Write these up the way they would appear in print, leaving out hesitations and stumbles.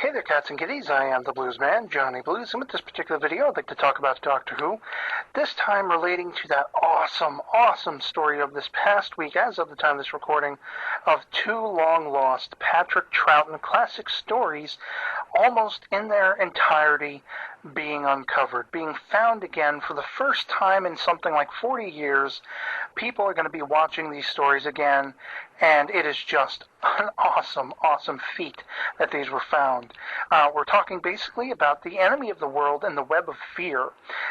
Hey there, cats and kitties. I am the Blues Man, Johnny Blues, and with this particular video, I'd like to talk about Doctor Who. This time relating to that awesome story of this past week, as of the time of this recording, of two long-lost Patrick Troughton classic stories, almost in their entirety, being uncovered, being found again for the first time in something like 40 years. People are going to be watching these stories again, and it is just an awesome feat that these were found. We're talking basically about the enemy of the world and the web of fear.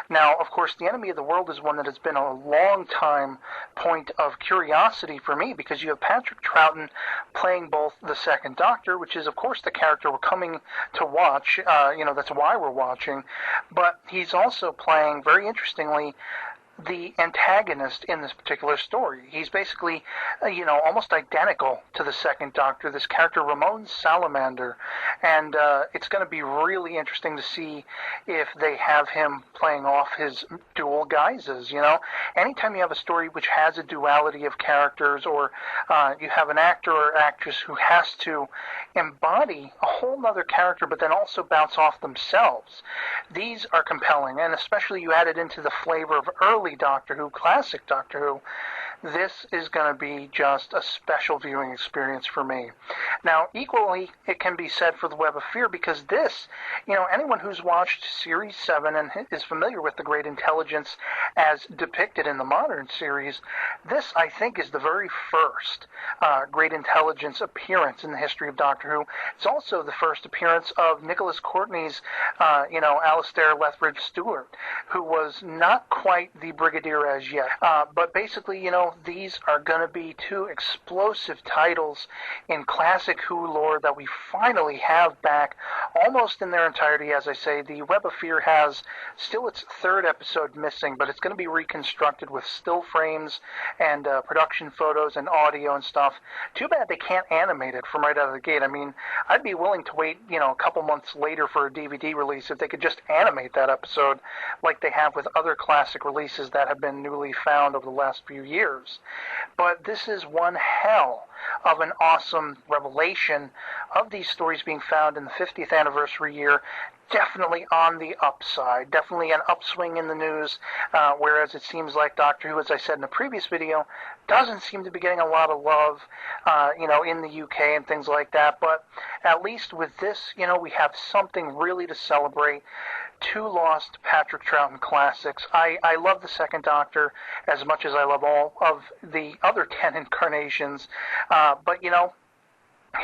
Now, of course, the enemy of the world is one that has been a long time point of curiosity for me, because you have Patrick Troughton playing both the Second Doctor, which is, of course, the character we're coming to watch. That's why we're watching. But he's also playing, very interestingly, the antagonist in this particular story. He's basically, almost identical to the Second Doctor, this character Ramon Salamander, and it's going to be really interesting to see if they have him playing off his dual guises. Anytime you have a story which has a duality of characters, or you have an actor or actress who has to embody a whole other character but then also bounce off themselves, these are compelling, and especially you add it into the flavor of early Doctor Who, classic Doctor Who. This is going to be just a special viewing experience for me. Now, equally, it can be said for the Web of Fear, because this, anyone who's watched Series 7 and is familiar with the Great Intelligence as depicted in the modern series, this, I think, is the very first Great Intelligence appearance in the history of Doctor Who. It's also the first appearance of Nicholas Courtney's, Alistair Lethbridge-Stewart, who was not quite the Brigadier as yet. But basically, these are going to be two explosive titles in classic Who lore that we finally have back almost in their entirety. As I say, the Web of Fear has still its third episode missing, but it's going to be reconstructed with still frames and production photos and audio and stuff. Too bad they can't animate it from right out of the gate. I mean, I'd be willing to wait, a couple months later for a DVD release if they could just animate that episode like they have with other classic releases that have been newly found over the last few years. But this is one hell of an awesome revelation of these stories being found in the 50th anniversary year. Definitely on the upside, definitely an upswing in the news, whereas it seems like Doctor Who, as I said in a previous video, doesn't seem to be getting a lot of love, in the UK and things like that. But at least with this, we have something really to celebrate. Two lost Patrick Troughton classics. I love the Second Doctor as much as I love all of the other 10 incarnations, but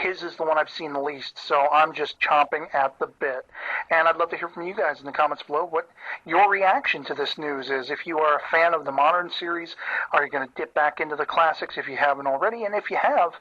his is the one I've seen the least, so I'm just chomping at the bit. And I'd love to hear from you guys in the comments below what your reaction to this news is. If you are a fan of the modern series, are you going to dip back into the classics if you haven't already? And if you have,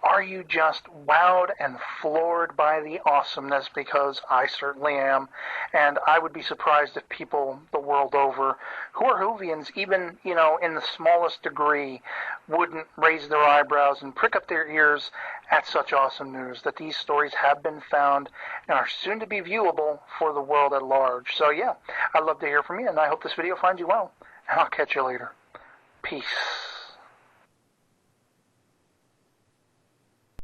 are you just wowed and floored by the awesomeness? Because I certainly am. And I would be surprised if people the world over who are Whovians, even, in the smallest degree, wouldn't raise their eyebrows and prick up their ears at such awesome news that these stories have been found and are soon to be viewable for the world at large. So yeah, I'd love to hear from you, and I hope this video finds you well, and I'll catch you later. Peace.